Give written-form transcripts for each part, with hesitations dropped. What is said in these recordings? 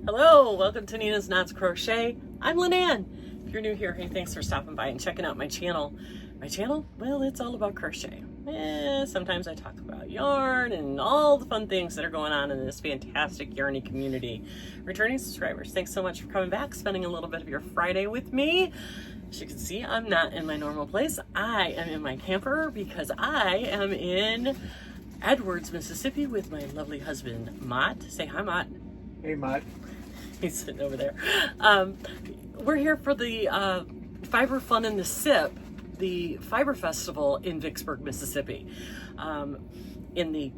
Hello, welcome to Nina's Knots Crochet. I'm Lynanne. If you're new here, hey, thanks for stopping by and checking out my channel. My channel? Well, it's all about crochet. Sometimes I talk about yarn and all the fun things that are going on in this fantastic yarny community. Returning subscribers, thanks so much for coming back, spending a little bit of your Friday with me. As you can see, I'm not in my normal place. I am in my camper because I am in Edwards, Mississippi with my lovely husband, Mott. Say hi, Mott. Hey, Mott. He's sitting over there. We're here for the Fiber Fun in the Sip, the Fiber Festival in Vicksburg, Mississippi. In the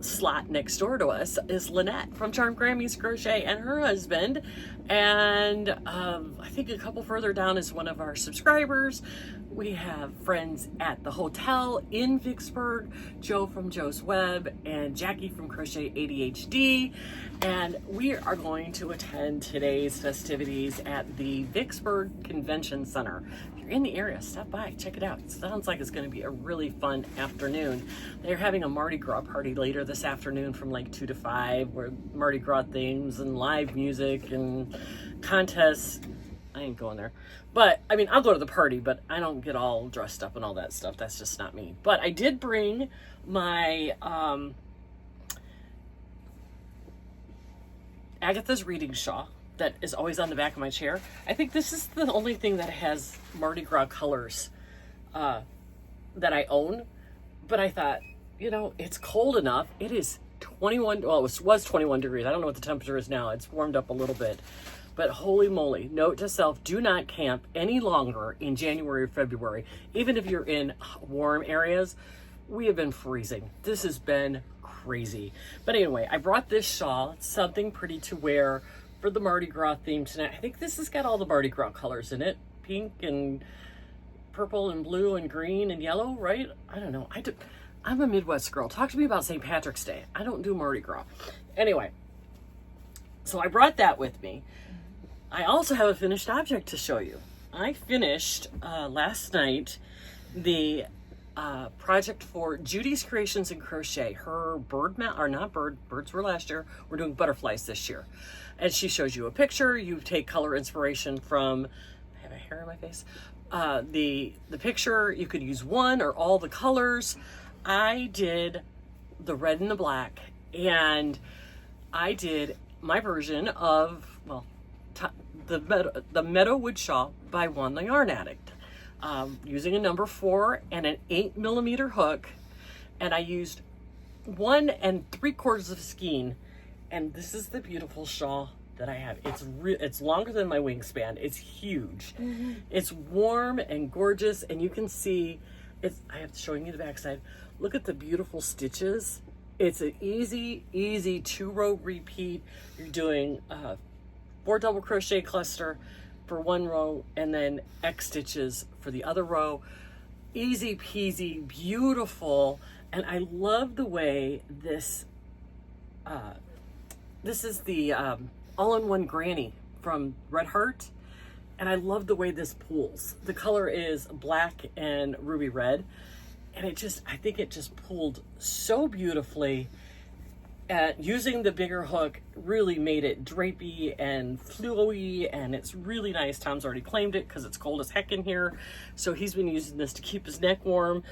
slot next door to us is Lynette from Charm Grammy's Crochet and her husband. And I think a couple further down is one of our subscribers. We have friends at the hotel in Vicksburg, Joe from Joe's Web and Jackie from Crochet ADHD. And we are going to attend today's festivities at the Vicksburg Convention Center. If you're in the area, stop by, check it out. It sounds like it's going to be a really fun afternoon. They're having a Mardi Gras party later this afternoon from like 2 to 5, where Mardi Gras themes and live music and contests. I ain't going there. But, I mean, I'll go to the party, but I don't get all dressed up and all that stuff. That's just not me. But I did bring my Agatha's reading shawl that is always on the back of my chair. I think this is the only thing that has Mardi Gras colors that I own. But I thought, you know, it's cold enough. It is 21, well, it was 21 degrees. I don't know what the temperature is now. It's warmed up a little bit. But holy moly, note to self, do not camp any longer in January or February. Even if you're in warm areas, we have been freezing. This has been crazy. But anyway, I brought this shawl. It's something pretty to wear for the Mardi Gras theme tonight. I think this has got all the Mardi Gras colors in it. Pink and purple and blue and green and yellow, right? I don't know. I'm a Midwest girl. Talk to me about St. Patrick's Day. I don't do Mardi Gras. Anyway, so I brought that with me. I also have a finished object to show you. I finished last night the project for Judy's Creations in Crochet. Her bird mount, or not bird, birds were last year. We're doing butterflies this year. And she shows you a picture. You take color inspiration from, I have a hair in my face. The picture, you could use one or all the colors. I did the red and the black, and I did my version of, well, the Meadowwood Shawl by Juan the Yarn Addict, using a number 4 and an 8mm hook, and I used 1 3/4 of skein, and this is the beautiful shawl that I have. It's longer than my wingspan. It's huge. Mm-hmm. It's warm and gorgeous, and you can see I have showing you the backside. Look at the beautiful stitches. It's an easy 2-row repeat. You're doing 4 double crochet cluster for 1 row and then X stitches for the other row. Easy peasy, beautiful. And I love the way this is the all-in-one granny from Red Heart. And I love the way this pulls. The color is black and ruby red. And I think it just pulled so beautifully. Using the bigger hook really made it drapey and flowy, and it's really nice. Tom's already claimed it because it's cold as heck in here, so he's been using this to keep his neck warm.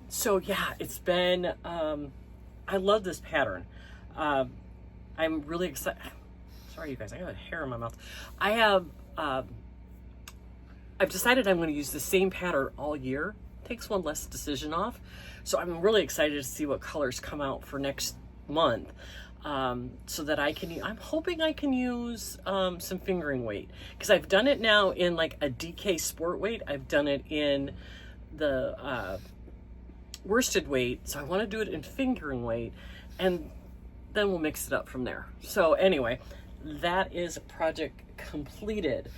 So yeah, it's been, I love this pattern. I'm really excited. Sorry, you guys, I got hair in my mouth. I've decided I'm going to use the same pattern all year. Takes one less decision off. So I'm really excited to see what colors come out for next month, so that I'm hoping I can use some fingering weight, because I've done it now in like a DK sport weight. I've done it in the worsted weight, so I want to do it in fingering weight, and then we'll mix it up from there. So anyway, that is project completed.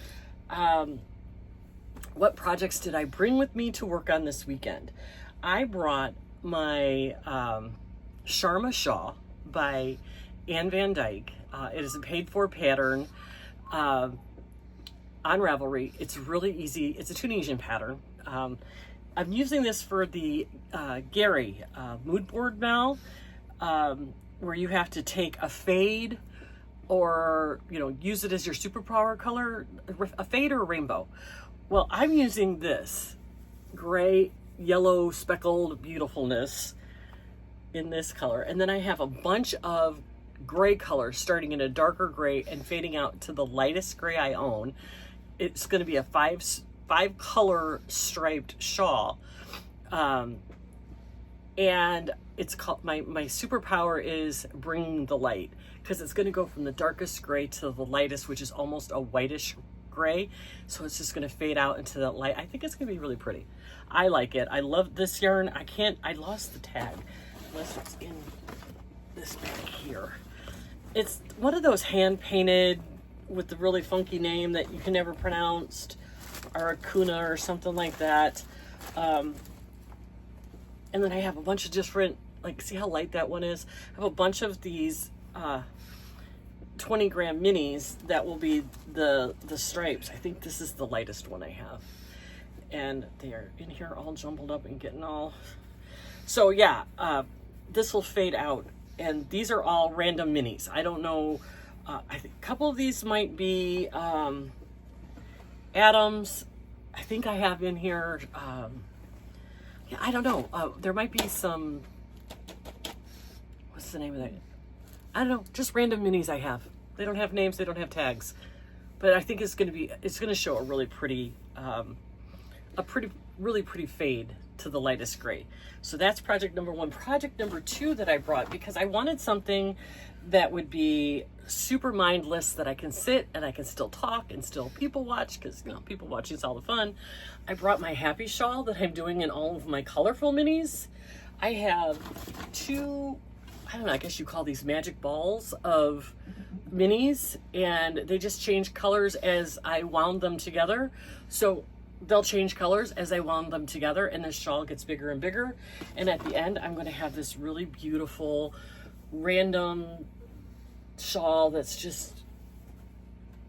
What projects did I bring with me to work on this weekend? I brought my Sharma Shawl by Anne Van Dyke. It is a paid-for pattern on Ravelry. It's really easy. It's a Tunisian pattern. I'm using this for the Gary mood board now, where you have to take a fade or, you know, use it as your superpower color, a fade or a rainbow. Well, I'm using this gray, yellow, speckled beautifulness in this color. And then I have a bunch of gray colors starting in a darker gray and fading out to the lightest gray I own. It's going to be a five color striped shawl. And it's called, my superpower is bringing the light, because it's going to go from the darkest gray to the lightest, which is almost a whitish gray. So it's just going to fade out into that light. I think it's going to be really pretty. I like it. I love this yarn. I lost the tag unless it's in this bag here. It's one of those hand painted with the really funky name that you can never pronounce, Aracuna or something like that. And then I have a bunch of different, like, see how light that one is? I have a bunch of these 20 gram minis that will be the stripes. I think this is the lightest one I have. And they are in here all jumbled up and getting all... So yeah, this will fade out. And these are all random minis. I don't know, I think a couple of these might be Adams. I think I have in here, yeah, I don't know. There might be some, what's the name of that? I don't know, just random minis I have. They don't have names, they don't have tags. But I think it's gonna show a really pretty, really pretty fade to the lightest gray. So that's project number one. Project number two that I brought, because I wanted something that would be super mindless, that I can sit and I can still talk and still people watch, because, you know, people watching is all the fun. I brought my happy shawl that I'm doing in all of my colorful minis. I have two, I don't know, I guess you call these magic balls of minis, and they just change colors as I wound them together. So they'll change colors as I wound them together, and the shawl gets bigger and bigger. And at the end, I'm going to have this really beautiful random shawl that's just,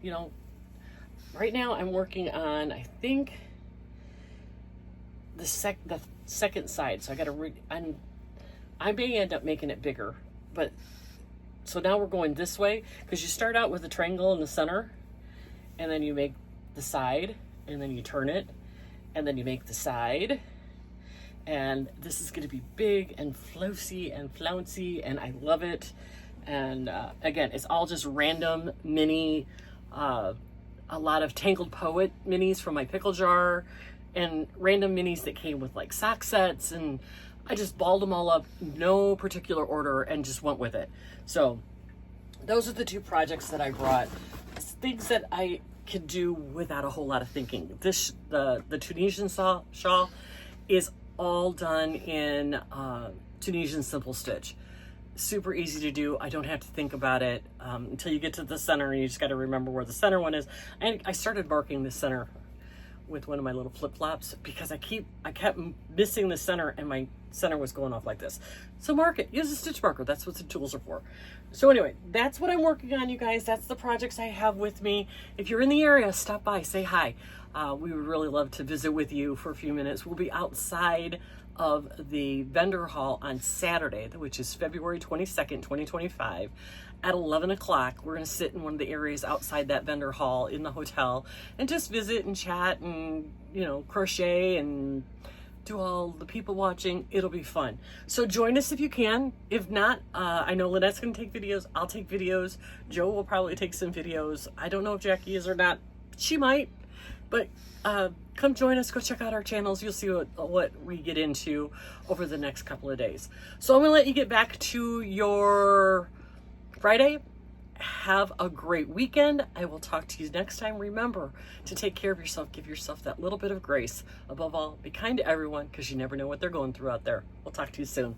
you know, right now I'm working on, I think, the second side. So I got to I may end up making it bigger, but so now we're going this way, because you start out with a triangle in the center, and then you make the side, and then you turn it, and then you make the side. And this is going to be big and flouncy and flouncy, and I love it. And again, it's all just random mini, a lot of Tangled Poet minis from my pickle jar, and random minis that came with like sock sets, and I just balled them all up, no particular order, and just went with it. So those are the two projects that I brought. It's things that I could do without a whole lot of thinking. This, the Tunisian shawl is all done in Tunisian simple stitch. Super easy to do. I don't have to think about it until you get to the center, and you just got to remember where the center one is. And I started marking the center with one of my little flip-flops, because I kept missing the center, and my center was going off like this. So mark it, use a stitch marker. That's what the tools are for. So anyway, that's what I'm working on, you guys. That's the projects I have with me. If you're in the area, stop by, say hi. We would really love to visit with you for a few minutes. We'll be outside of the vendor hall on Saturday, which is February 22nd, 2025. At 11 o'clock, we're going to sit in one of the areas outside that vendor hall in the hotel and just visit and chat and, you know, crochet and do all the people watching. It'll be fun. So join us if you can. If not, I know Lynette's going to take videos. I'll take videos. Joe will probably take some videos. I don't know if Jackie is or not. She might. But come join us. Go check out our channels. You'll see what we get into over the next couple of days. So I'm going to let you get back to your Friday. Have a great weekend. I will talk to you next time. Remember to take care of yourself. Give yourself that little bit of grace. Above all, be kind to everyone, because you never know what they're going through out there. We'll talk to you soon.